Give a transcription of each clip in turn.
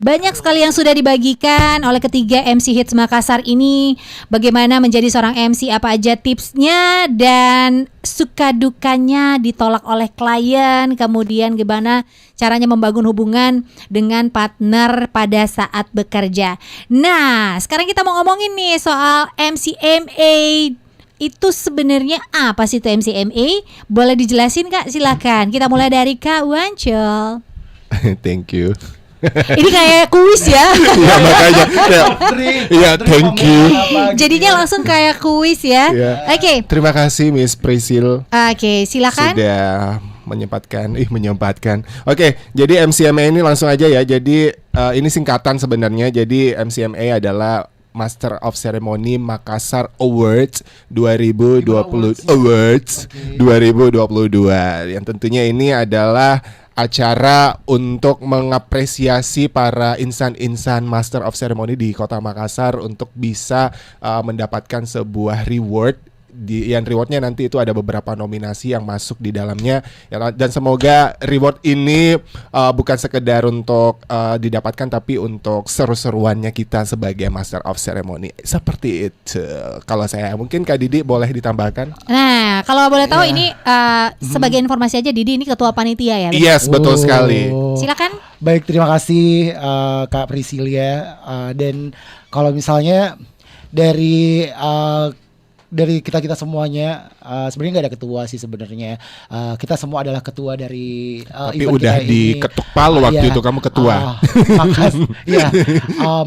Banyak sekali yang sudah dibagikan oleh ketiga MC Hits Makassar ini. Bagaimana menjadi seorang MC, apa aja tipsnya dan suka dukanya ditolak oleh klien. Kemudian gimana caranya membangun hubungan dengan partner pada saat bekerja. Nah, sekarang kita mau ngomongin nih soal MCMA. Itu sebenarnya apa sih itu MCMA? Boleh dijelasin Kak? Silakan. Kita mulai dari Kak Wancul. Thank you. Ini kayak kuis ya. Ya makanya. Iya, thank you. Jadinya langsung kayak kuis ya. Oke. Terima kasih Miss Prisil. Oke, silakan. Sudah menyempatkan. Oke, jadi MCMA ini langsung aja ya. Jadi ini singkatan sebenarnya. Jadi MCMA adalah Master of Ceremony Makassar Awards 2020 Awards 2022. Yang tentunya ini adalah acara untuk mengapresiasi para insan-insan Master of Ceremony di Kota Makassar untuk bisa mendapatkan sebuah reward. Yang rewardnya nanti itu ada beberapa nominasi yang masuk di dalamnya ya, dan semoga reward ini bukan sekedar untuk didapatkan tapi untuk seru-seruannya kita sebagai Master of Ceremony seperti itu. Kalau saya mungkin Kak Didi boleh ditambahkan. Nah, kalau boleh tahu ini sebagai informasi aja, Didi ini ketua panitia ya? Yes, betul sekali. Silakan. Baik, terima kasih Kak Prisilia. Dan kalau misalnya dari kita semuanya sebenarnya nggak ada ketua sih sebenarnya. Kita semua adalah ketua dari tapi event udah kita diketuk palu waktu itu kamu ketua.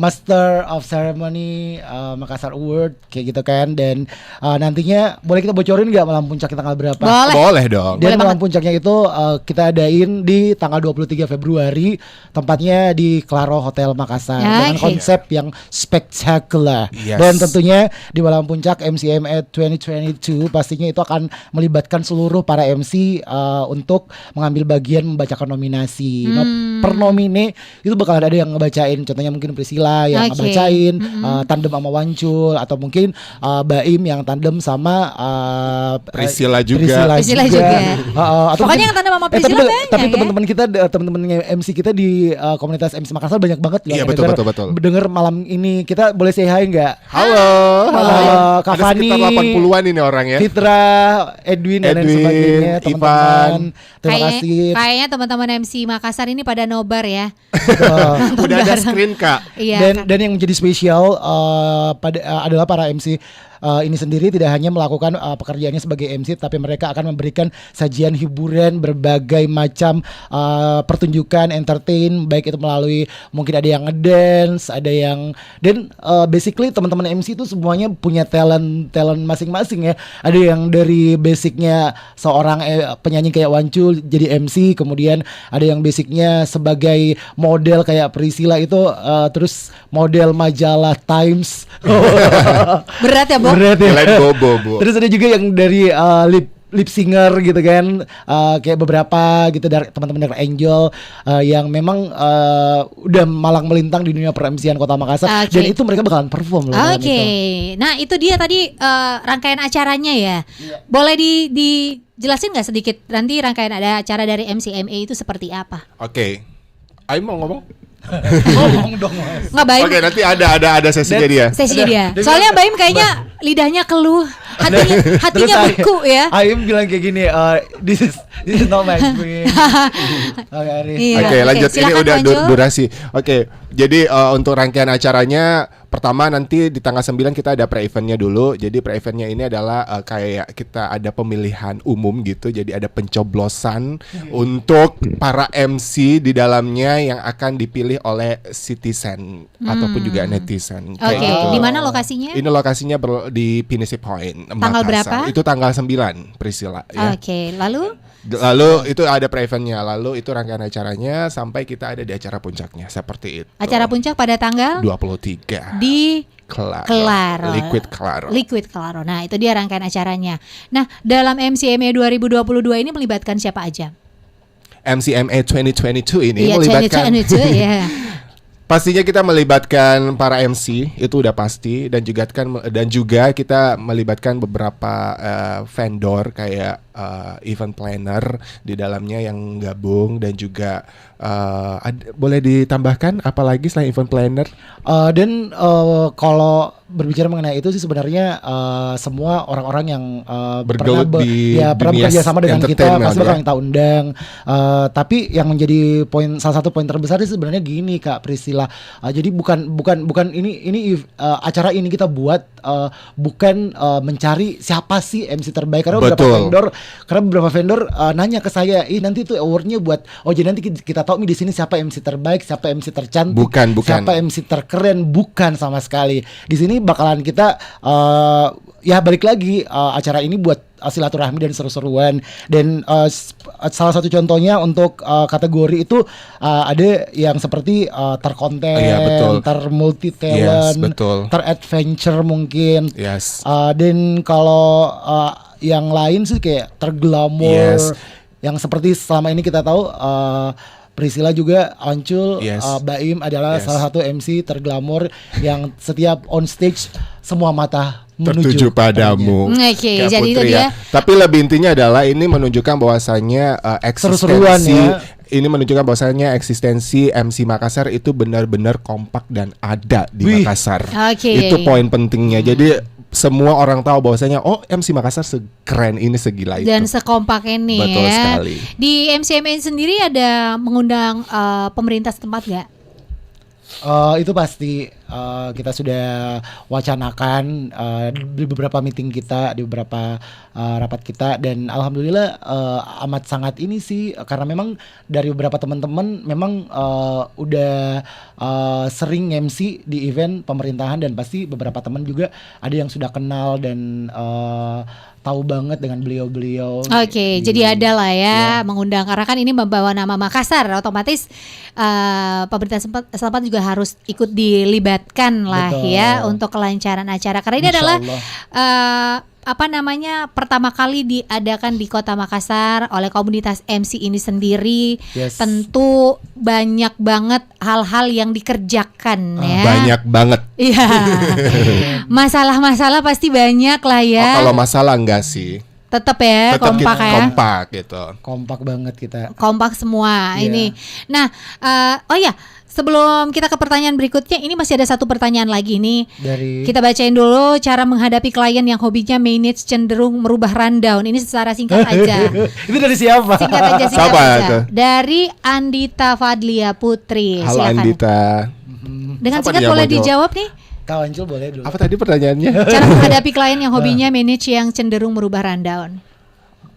Master of Ceremony Makassar Award kayak gitu kan. Dan nantinya boleh kita bocorin nggak malam puncaknya tanggal berapa? Boleh dong. Dan malam puncaknya itu kita adain di tanggal 23 Februari, tempatnya di Claro Hotel Makassar dengan konsep yang spektakuler. Yes. Dan tentunya di malam puncak MCMA 2022 pastinya itu akan melibatkan seluruh para MC untuk mengambil bagian membacakan nominasi. Per nomine itu bakalan ada yang ngebacain, contohnya mungkin Priscilla yang ngebacain tandem sama Wancul, atau mungkin Baim yang tandem sama Priscilla juga. Pokoknya yang tandem sama Priscilla banyak. Tapi teman-teman kita, teman-teman MC kita di komunitas MC Makassar banyak banget loh. Iya, betul. Dengar malam ini, kita boleh say hi nggak? Halo. Kak Ada Fani, sekitar 80-an ini orang ya. Fitra, Edwin dan lain sebagainya, teman-teman. Terima kasih. Kayaknya teman-teman MC Makassar ini pada nobar ya. Udah ada screen Kak. Iya. Dan yang menjadi spesial adalah para MC ini sendiri tidak hanya melakukan pekerjaannya sebagai MC, tapi mereka akan memberikan sajian hiburan, berbagai macam pertunjukan entertain, baik itu melalui mungkin ada yang ngedance, ada yang basically teman-teman MC itu semuanya punya talent masing-masing ya. Ada yang dari basicnya seorang penyanyi kayak Wancul jadi MC, kemudian ada yang basicnya sebagai model kayak Priscilla itu terus model majalah Times. Berat ya, Bo? Berat ya. Bobo. Terus ada juga yang dari lip singer gitu kan, kayak beberapa gitu dari teman-teman dari Angel yang memang udah malang melintang di dunia per-MC-an Kota Makassar. Dan itu mereka bakalan perform loh. Nah itu dia tadi rangkaian acaranya ya. Boleh dijelasin nggak sedikit nanti rangkaian ada acara dari MCMA itu seperti apa? Oke. Ayo mau ngomong? Ngomong dong Mas. Nggak, Baim. Oke, nanti ada sesinya dia. Sesinya dia. Soalnya Baim kayaknya lidahnya keluh, hatinya beku ya. Aim bilang kayak gini, this is not my dream. Oke, lanjut. Ini udah durasi. Oke, jadi untuk rangkaian acaranya pertama nanti di tanggal 9 kita ada pre-eventnya dulu. Jadi pre-eventnya ini adalah kayak kita ada pemilihan umum gitu. Jadi ada pencoblosan untuk para MC di dalamnya yang akan dipilih oleh citizen ataupun juga netizen. Oke, gitu. Di mana lokasinya? Ini lokasinya di Pinisi Point, tanggal Makassar. berapa? Itu tanggal 9, Priscilla ya. Oke, lalu itu ada pre-eventnya, lalu itu rangkaian acaranya sampai kita ada di acara puncaknya seperti itu. Acara puncak pada tanggal 23 di Claro. Liquid Claro. Nah, itu dia rangkaian acaranya. Nah, dalam MCMA 2022 ini melibatkan siapa aja? MCMA 2022 ini melibatkan 2022, ya. Pastinya kita melibatkan para MC, itu udah pasti, dan juga kita melibatkan beberapa vendor kayak event planner di dalamnya yang gabung, dan juga boleh ditambahkan apa lagi selain event planner? Dan kalau berbicara mengenai itu sih sebenarnya semua orang-orang yang Bergelut di pernah dunia bekerja sama dengan kita entertainment pasti bakal kita undang. Tapi yang menjadi salah satu poin terbesar sih sebenarnya gini Kak Priscilla. Jadi bukan ini acara ini kita buat bukan mencari siapa sih MC terbaik, karena beberapa vendor nanya ke saya, nanti itu awardnya buat jadi nanti kita tahu nih di sini siapa MC terbaik, siapa MC tercantik, Bukan. siapa MC terkeren, bukan sama sekali. Di sini bakalan kita ya balik lagi acara ini buat silaturahmi dan seru-seruan. Dan salah satu contohnya untuk kategori itu ada yang seperti terkonten, betul. termulti talent, Yes, betul. teradventure mungkin. Yes. Dan kalau yang lain sih kayak terglamor, Yes. yang seperti selama ini kita tahu Priscilla juga, Ancul, Yes. Baim adalah Yes. salah satu MC terglamor yang setiap on stage semua mata Tertuju padamu. Oke, Kak jadi itu Putri dia. Tapi lebih intinya adalah ini menunjukkan bahwasannya Seru-seruan eksistensi ya. Ini menunjukkan bahwasannya eksistensi MC Makassar itu benar-benar kompak dan ada di Wih. Makassar. Oke. Itu poin pentingnya. Jadi semua orang tahu bahwasanya MC Makassar sekeren ini, segila itu. Dan sekompak ini Betul ya. sekali. Di MCMA sendiri ada mengundang pemerintah setempat nggak? Itu pasti kita sudah wacanakan di beberapa meeting kita, di beberapa rapat kita, dan alhamdulillah amat sangat ini sih, karena memang dari beberapa teman-teman memang udah sering MC di event pemerintahan, dan pasti beberapa teman juga ada yang sudah kenal dan tahu banget dengan beliau-beliau. Oke, jadi ada lah ya mengundang, karena kan ini membawa nama Makassar, otomatis pemerintah setempat juga harus ikut dilibatkan lah. Betul. Ya untuk kelancaran acara. Karena ini Insya adalah Allah. pertama kali diadakan di Kota Makassar oleh komunitas MC ini sendiri. Yes. Tentu banyak banget hal-hal yang dikerjakan ya. Banyak banget. Iya. Masalah-masalah pasti banyak lah ya. Kalau masalah enggak sih. Tetap ya Tetap kompak kita ya. kompak gitu. Kompak banget kita. Kompak semua Iya. ini. Nah, oh ya, sebelum kita ke pertanyaan berikutnya, ini masih ada satu pertanyaan lagi nih. Dari Kita bacain dulu cara menghadapi klien yang hobinya manage cenderung merubah rundown. Ini secara singkat aja. itu dari siapa? Singkat aja. Siapa itu? Dari Andita Fadlia Putri. Halo Silakan. Andita. Dengan Siapa singkat dia boleh mau jawab? dijawab nih. Kak Ancul boleh dulu. Apa tadi pertanyaannya? Cara menghadapi klien yang hobinya manage yang cenderung merubah rundown.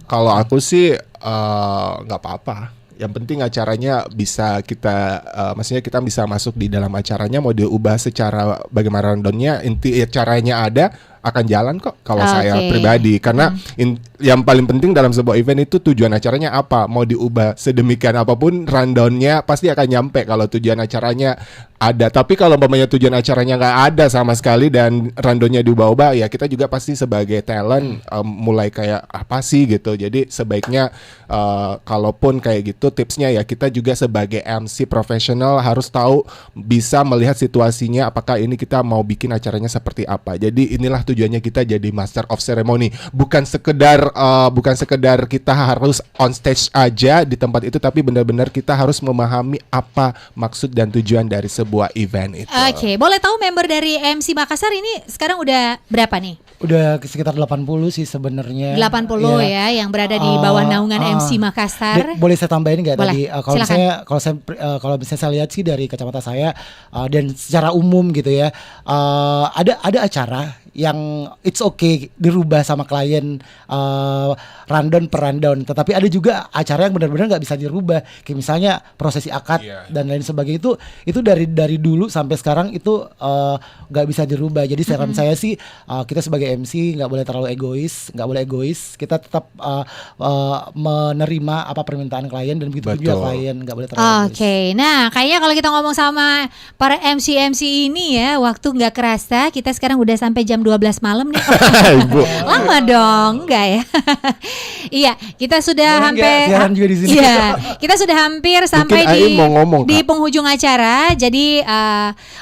Kalau aku sih nggak apa-apa. Yang penting acaranya bisa kita, maksudnya kita bisa masuk di dalam acaranya, mau diubah secara bagaimana rundownnya, inti caranya ada, akan jalan kok kalau saya Oke. pribadi. Karena yang paling penting dalam sebuah event itu tujuan acaranya apa. Mau diubah sedemikian apapun, rundownnya pasti akan nyampe kalau tujuan acaranya ada. Tapi kalau umpamanya tujuan acaranya nggak ada sama sekali dan rundownnya diubah-ubah, ya kita juga pasti sebagai talent mulai kayak apa sih gitu. Jadi sebaiknya kalaupun kayak gitu, tipsnya ya kita juga sebagai MC profesional harus tahu, bisa melihat situasinya, apakah ini kita mau bikin acaranya seperti apa. Jadi inilah tujuannya kita jadi master of ceremony, bukan sekedar kita harus on stage aja di tempat itu, tapi benar-benar kita harus memahami apa maksud dan tujuan dari sebuah event itu. Oke, boleh tahu member dari MC Makassar ini sekarang udah berapa nih? Udah sekitar 80 sih sebenarnya. 80 ya yang berada di bawah naungan MC Makassar. Boleh saya tambahin nggak Boleh, tadi? Kalau misalnya saya lihat sih dari kacamata saya dan secara umum gitu ya, ada acara yang it's okay dirubah sama klien rundown per rundown, tetapi ada juga acara yang benar-benar nggak bisa dirubah, kayak misalnya prosesi akad dan lain sebagainya, itu dari dulu sampai sekarang itu nggak bisa dirubah. Jadi saran saya sih kita sebagai MC nggak boleh terlalu egois, kita tetap menerima apa permintaan klien, dan begitu juga klien nggak boleh terlalu egois. Oke, nah kayaknya kalau kita ngomong sama para MC ini ya, waktu nggak kerasa, kita sekarang udah sampai jam 12 11 malam nih. Ibu. Lama dong, enggak ya? Iya, kita sudah Boleh nggak hampir siaran juga di sini? Iya, kita sudah hampir sampai Mungkin Aim mau ngomong, di Kak. penghujung acara. Jadi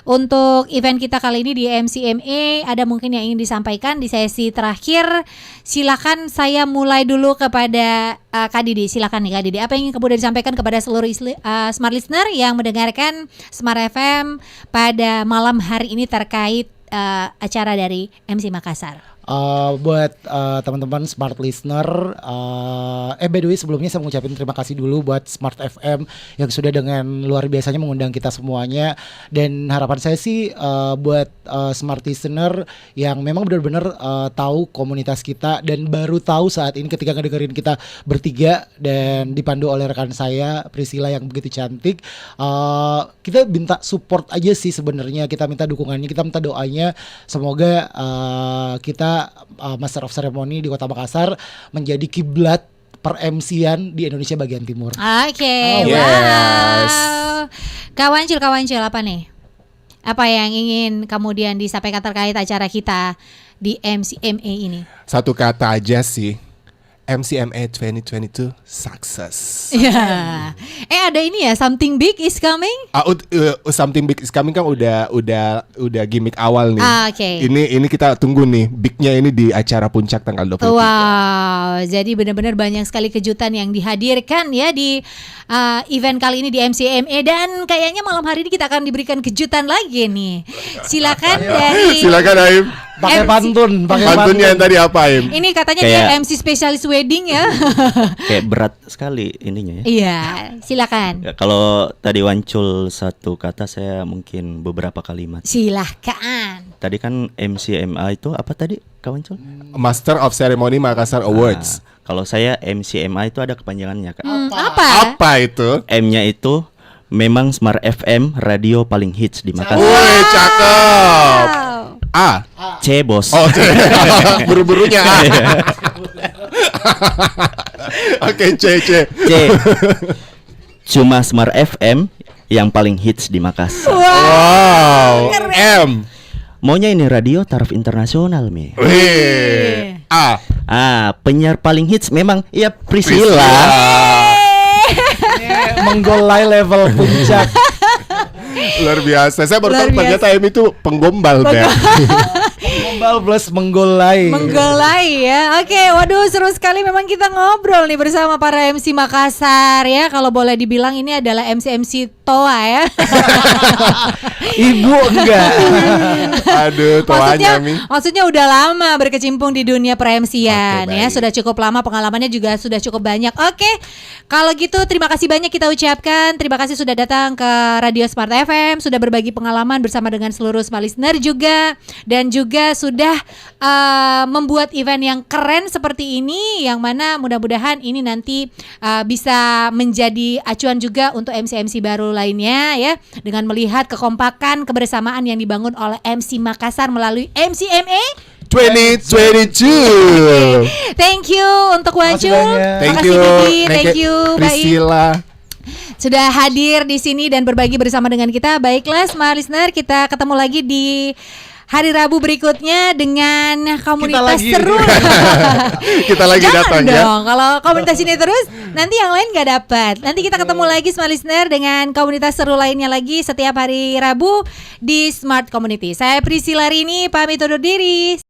untuk event kita kali ini di MCMA ada mungkin yang ingin disampaikan di sesi terakhir. Silakan saya mulai dulu kepada Kak Didi. Silakan nih Kak Didi. Apa yang ingin kemudian disampaikan kepada seluruh smart listener yang mendengarkan Smart FM pada malam hari ini terkait acara dari MC Makassar? Buat teman-teman smart listener, by the way sebelumnya saya mengucapkan terima kasih dulu buat Smart FM yang sudah dengan luar biasanya mengundang kita semuanya. Dan harapan saya sih buat smart listener yang memang benar-benar tahu komunitas kita dan baru tahu saat ini ketika ngedengerin kita bertiga dan dipandu oleh rekan saya Priscilla yang begitu cantik. Kita minta support aja sih sebenarnya, kita minta dukungannya, kita minta doanya. Semoga kita Master of Ceremony di Kota Makassar menjadi kiblat per MC-an di Indonesia bagian timur. Oke, Oh, wow. yes. Kawancil apa nih? Apa yang ingin kemudian disampaikan terkait acara kita di MCMA ini? Satu kata aja sih. MCMA 2022 success. Ya, ada ini ya, something big is coming. Something big is coming kan udah gimmick awal nih. Oke. Ini kita tunggu nih bignya ini di acara puncak tanggal 23. Wow, jadi benar-benar banyak sekali kejutan yang dihadirkan ya di event kali ini di MCMA, dan kayaknya malam hari ini kita akan diberikan kejutan lagi nih. Silakan dari Silakan Aim. Pakai MC. Pantunnya yang tadi apa Aim? Ini katanya dia Kayak- MC spesialis wedding ya. Kayak berat sekali ininya ya. Iya, silakan. Ya, kalau tadi Wancul satu kata, saya mungkin beberapa kalimat. Silahkan. Tadi kan MCMA itu apa tadi, Kak Wancul? Master of Ceremony Makassar Awards. Kalau saya MCMA itu ada kepanjangannya, Kak. Apa? Apa itu? M-nya itu memang Smart FM, radio paling hits di Makassar. Woi, cakep. A. C, bos. Oh, buru-burunya A. Oke, C. C. Cuma Smart FM yang paling hits di Makassar. Wow. M. Maunya ini radio taraf internasional, Mi. Wih. A. Penyiar paling hits memang ya Priscilla. Menggolai level puncak. Luar biasa. Saya baru Luar tahu ternyata Aim itu penggombal, Beb. Gombal plus menggolai. Menggolai ya. Oke, waduh seru sekali memang kita ngobrol nih bersama para MC Makassar ya. Kalau boleh dibilang ini adalah MC Toa ya. Ibu enggak. Aduh, tuanya Mi. Maksudnya udah lama berkecimpung di dunia per-MC-an Oke, ya. baik. Sudah cukup lama, pengalamannya juga sudah cukup banyak. Oke, kalau gitu terima kasih banyak kita ucapkan. Terima kasih sudah datang ke Radio Smart FM, sudah berbagi pengalaman bersama dengan seluruh smart listener juga, dan juga sudah membuat event yang keren seperti ini, yang mana mudah-mudahan ini nanti bisa menjadi acuan juga untuk MC-MC baru lainnya ya, dengan melihat kekompakan kebersamaan yang dibangun oleh MC Makassar melalui MCMA. 2022. Thank you untuk Makasih Wancul. banyak. Thank Makasih you. Didi, thank you Baik Priscilla. sudah hadir di sini dan berbagi bersama dengan kita. Baiklah, smart listener, kita ketemu lagi di hari Rabu berikutnya dengan komunitas lagi. seru. Kita lagi Jangan datang ya. dong, kalau komunitas ini terus nanti yang lain gak dapat. Nanti kita ketemu lagi smart listener dengan komunitas seru lainnya lagi setiap hari Rabu di Smart Community. Saya Priscilla Rini pamit undur diri.